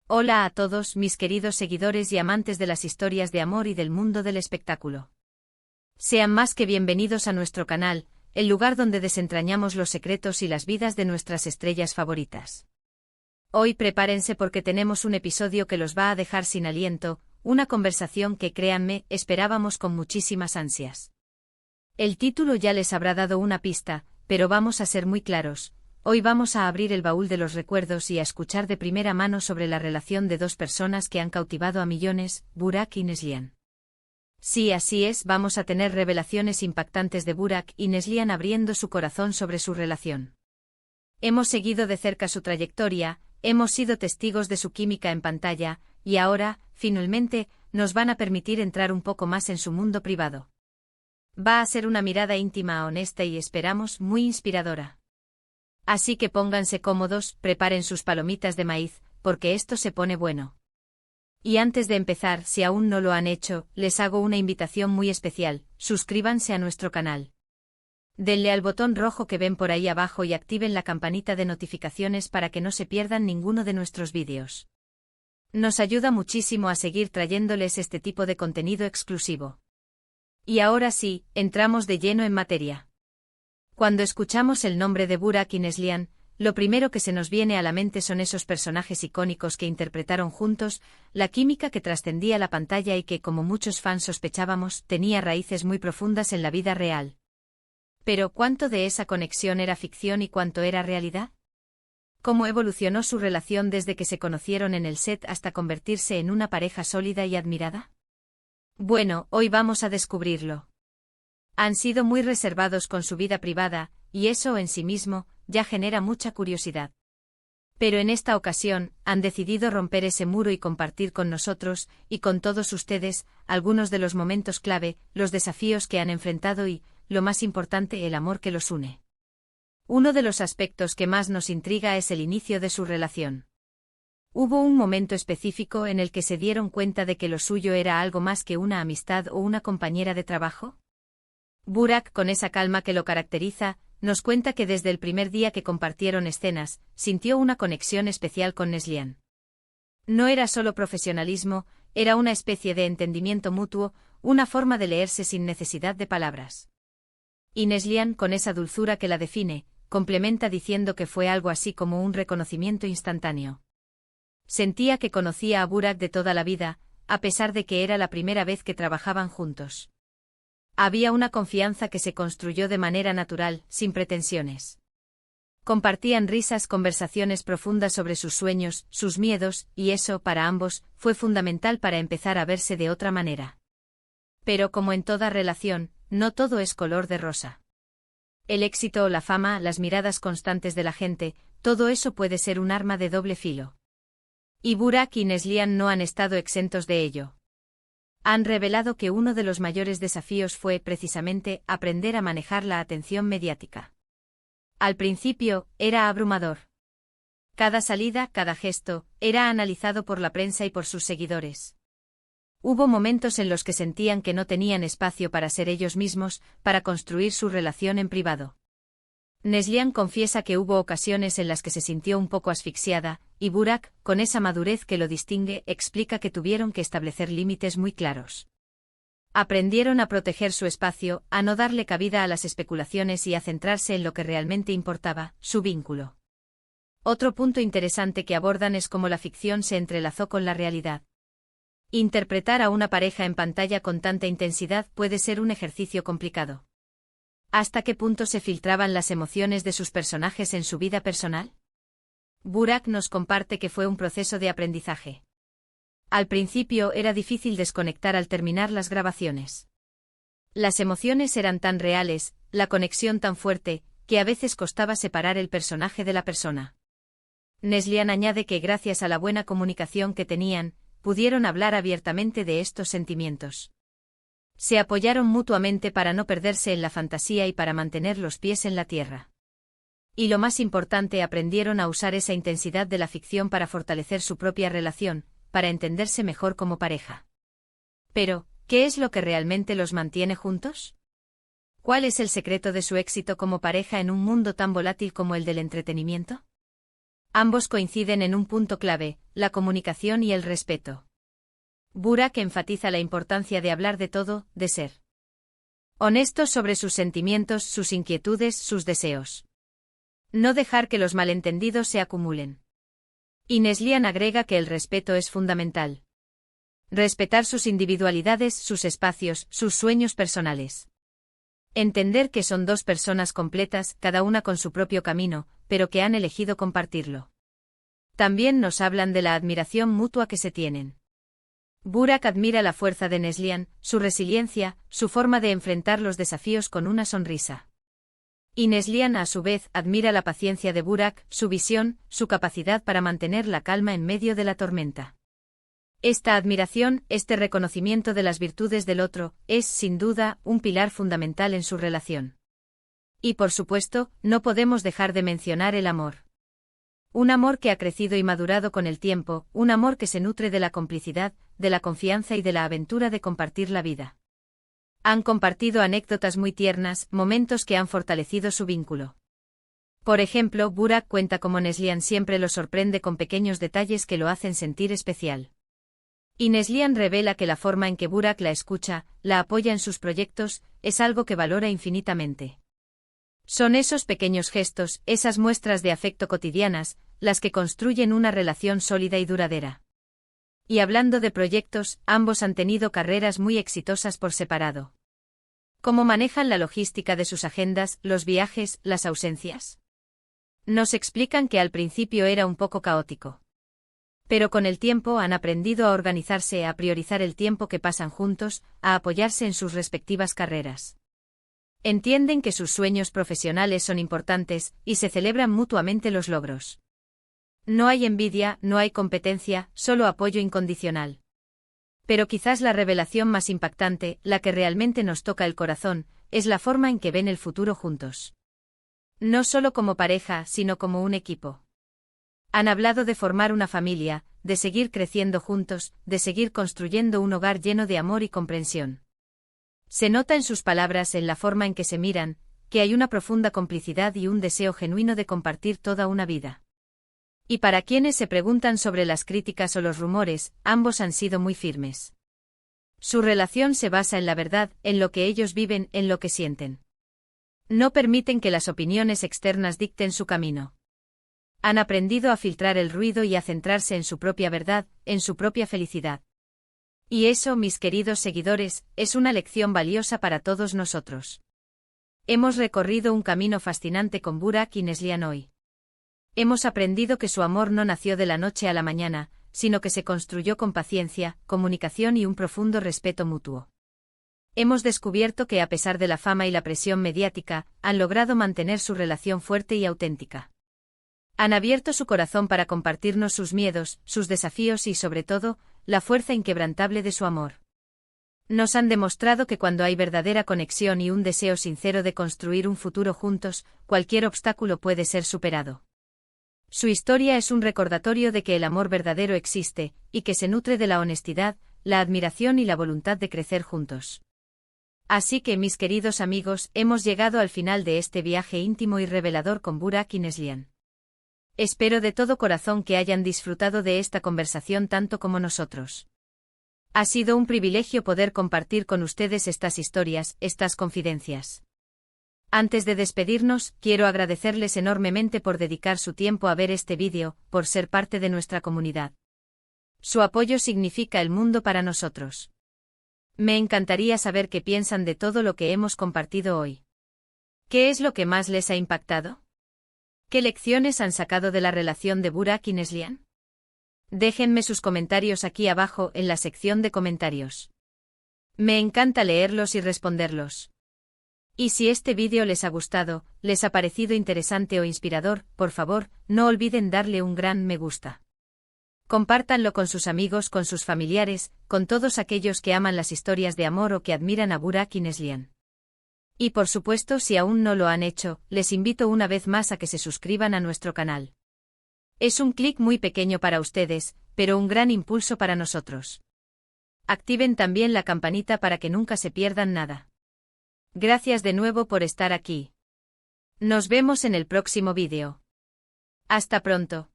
Hola a todos mis queridos seguidores y amantes de las historias de amor y del mundo del espectáculo. Sean más que bienvenidos a nuestro canal, el lugar donde desentrañamos los secretos y las vidas de nuestras estrellas favoritas. Hoy prepárense porque tenemos un episodio que los va a dejar sin aliento, una conversación que, créanme, esperábamos con muchísimas ansias. El título ya les habrá dado una pista, pero vamos a ser muy claros. Hoy vamos a abrir el baúl de los recuerdos y a escuchar de primera mano sobre la relación de dos personas que han cautivado a millones, Burak y Neslihan. Sí, así es, vamos a tener revelaciones impactantes de Burak y Neslihan abriendo su corazón sobre su relación. Hemos seguido de cerca su trayectoria, hemos sido testigos de su química en pantalla, y ahora, finalmente, nos van a permitir entrar un poco más en su mundo privado. Va a ser una mirada íntima, honesta y esperamos muy inspiradora. Así que pónganse cómodos, preparen sus palomitas de maíz, porque esto se pone bueno. Y antes de empezar, si aún no lo han hecho, les hago una invitación muy especial: suscríbanse a nuestro canal. Denle al botón rojo que ven por ahí abajo y activen la campanita de notificaciones para que no se pierdan ninguno de nuestros vídeos. Nos ayuda muchísimo a seguir trayéndoles este tipo de contenido exclusivo. Y ahora sí, entramos de lleno en materia. Cuando escuchamos el nombre de Burak y Neslihan, lo primero que se nos viene a la mente son esos personajes icónicos que interpretaron juntos, la química que trascendía la pantalla y que, como muchos fans sospechábamos, tenía raíces muy profundas en la vida real. Pero, ¿cuánto de esa conexión era ficción y cuánto era realidad? ¿Cómo evolucionó su relación desde que se conocieron en el set hasta convertirse en una pareja sólida y admirada? Bueno, hoy vamos a descubrirlo. Han sido muy reservados con su vida privada, y eso en sí mismo ya genera mucha curiosidad. Pero en esta ocasión, han decidido romper ese muro y compartir con nosotros, y con todos ustedes, algunos de los momentos clave, los desafíos que han enfrentado y, lo más importante, el amor que los une. Uno de los aspectos que más nos intriga es el inicio de su relación. ¿Hubo un momento específico en el que se dieron cuenta de que lo suyo era algo más que una amistad o una compañera de trabajo? Burak, con esa calma que lo caracteriza, nos cuenta que desde el primer día que compartieron escenas, sintió una conexión especial con Neslihan. No era solo profesionalismo, era una especie de entendimiento mutuo, una forma de leerse sin necesidad de palabras. Y Neslihan, con esa dulzura que la define, complementa diciendo que fue algo así como un reconocimiento instantáneo. Sentía que conocía a Burak de toda la vida, a pesar de que era la primera vez que trabajaban juntos. Había una confianza que se construyó de manera natural, sin pretensiones. Compartían risas, conversaciones profundas sobre sus sueños, sus miedos, y eso, para ambos, fue fundamental para empezar a verse de otra manera. Pero como en toda relación, no todo es color de rosa. El éxito o la fama, las miradas constantes de la gente, todo eso puede ser un arma de doble filo. Y Burak y Neslihan no han estado exentos de ello. Han revelado que uno de los mayores desafíos fue, precisamente, aprender a manejar la atención mediática. Al principio, era abrumador. Cada salida, cada gesto, era analizado por la prensa y por sus seguidores. Hubo momentos en los que sentían que no tenían espacio para ser ellos mismos, para construir su relación en privado. Neslihan confiesa que hubo ocasiones en las que se sintió un poco asfixiada, y Burak, con esa madurez que lo distingue, explica que tuvieron que establecer límites muy claros. Aprendieron a proteger su espacio, a no darle cabida a las especulaciones y a centrarse en lo que realmente importaba, su vínculo. Otro punto interesante que abordan es cómo la ficción se entrelazó con la realidad. Interpretar a una pareja en pantalla con tanta intensidad puede ser un ejercicio complicado. ¿Hasta qué punto se filtraban las emociones de sus personajes en su vida personal? Burak nos comparte que fue un proceso de aprendizaje. Al principio era difícil desconectar al terminar las grabaciones. Las emociones eran tan reales, la conexión tan fuerte, que a veces costaba separar el personaje de la persona. Neslihan añade que gracias a la buena comunicación que tenían, pudieron hablar abiertamente de estos sentimientos. Se apoyaron mutuamente para no perderse en la fantasía y para mantener los pies en la tierra. Y lo más importante, aprendieron a usar esa intensidad de la ficción para fortalecer su propia relación, para entenderse mejor como pareja. Pero, ¿qué es lo que realmente los mantiene juntos? ¿Cuál es el secreto de su éxito como pareja en un mundo tan volátil como el del entretenimiento? Ambos coinciden en un punto clave, la comunicación y el respeto. Burak enfatiza la importancia de hablar de todo, de ser honestos sobre sus sentimientos, sus inquietudes, sus deseos. No dejar que los malentendidos se acumulen. Y Neslihan agrega que el respeto es fundamental. Respetar sus individualidades, sus espacios, sus sueños personales. Entender que son dos personas completas, cada una con su propio camino, pero que han elegido compartirlo. También nos hablan de la admiración mutua que se tienen. Burak admira la fuerza de Neslihan, su resiliencia, su forma de enfrentar los desafíos con una sonrisa. Y Neslihan, a su vez, admira la paciencia de Burak, su visión, su capacidad para mantener la calma en medio de la tormenta. Esta admiración, este reconocimiento de las virtudes del otro, es, sin duda, un pilar fundamental en su relación. Y por supuesto, no podemos dejar de mencionar el amor. Un amor que ha crecido y madurado con el tiempo, un amor que se nutre de la complicidad, de la confianza y de la aventura de compartir la vida. Han compartido anécdotas muy tiernas, momentos que han fortalecido su vínculo. Por ejemplo, Burak cuenta cómo Neslihan siempre lo sorprende con pequeños detalles que lo hacen sentir especial. Y Neslihan revela que la forma en que Burak la escucha, la apoya en sus proyectos, es algo que valora infinitamente. Son esos pequeños gestos, esas muestras de afecto cotidianas, las que construyen una relación sólida y duradera. Y hablando de proyectos, ambos han tenido carreras muy exitosas por separado. ¿Cómo manejan la logística de sus agendas, los viajes, las ausencias? Nos explican que al principio era un poco caótico. Pero con el tiempo han aprendido a organizarse, a priorizar el tiempo que pasan juntos, a apoyarse en sus respectivas carreras. Entienden que sus sueños profesionales son importantes, y se celebran mutuamente los logros. No hay envidia, no hay competencia, solo apoyo incondicional. Pero quizás la revelación más impactante, la que realmente nos toca el corazón, es la forma en que ven el futuro juntos. No solo como pareja, sino como un equipo. Han hablado de formar una familia, de seguir creciendo juntos, de seguir construyendo un hogar lleno de amor y comprensión. Se nota en sus palabras, en la forma en que se miran, que hay una profunda complicidad y un deseo genuino de compartir toda una vida. Y para quienes se preguntan sobre las críticas o los rumores, ambos han sido muy firmes. Su relación se basa en la verdad, en lo que ellos viven, en lo que sienten. No permiten que las opiniones externas dicten su camino. Han aprendido a filtrar el ruido y a centrarse en su propia verdad, en su propia felicidad. Y eso, mis queridos seguidores, es una lección valiosa para todos nosotros. Hemos recorrido un camino fascinante con Burak y Neslihan hoy. Hemos aprendido que su amor no nació de la noche a la mañana, sino que se construyó con paciencia, comunicación y un profundo respeto mutuo. Hemos descubierto que a pesar de la fama y la presión mediática, han logrado mantener su relación fuerte y auténtica. Han abierto su corazón para compartirnos sus miedos, sus desafíos y, sobre todo, la fuerza inquebrantable de su amor. Nos han demostrado que cuando hay verdadera conexión y un deseo sincero de construir un futuro juntos, cualquier obstáculo puede ser superado. Su historia es un recordatorio de que el amor verdadero existe, y que se nutre de la honestidad, la admiración y la voluntad de crecer juntos. Así que, mis queridos amigos, hemos llegado al final de este viaje íntimo y revelador con Burak y Neslihan. Espero de todo corazón que hayan disfrutado de esta conversación tanto como nosotros. Ha sido un privilegio poder compartir con ustedes estas historias, estas confidencias. Antes de despedirnos, quiero agradecerles enormemente por dedicar su tiempo a ver este vídeo, por ser parte de nuestra comunidad. Su apoyo significa el mundo para nosotros. Me encantaría saber qué piensan de todo lo que hemos compartido hoy. ¿Qué es lo que más les ha impactado? ¿Qué lecciones han sacado de la relación de Burak y Neslihan? Déjenme sus comentarios aquí abajo en la sección de comentarios. Me encanta leerlos y responderlos. Y si este vídeo les ha gustado, les ha parecido interesante o inspirador, por favor, no olviden darle un gran me gusta. Compártanlo con sus amigos, con sus familiares, con todos aquellos que aman las historias de amor o que admiran a Burak y Neslihan. Y por supuesto, si aún no lo han hecho, les invito una vez más a que se suscriban a nuestro canal. Es un clic muy pequeño para ustedes, pero un gran impulso para nosotros. Activen también la campanita para que nunca se pierdan nada. Gracias de nuevo por estar aquí. Nos vemos en el próximo vídeo. Hasta pronto.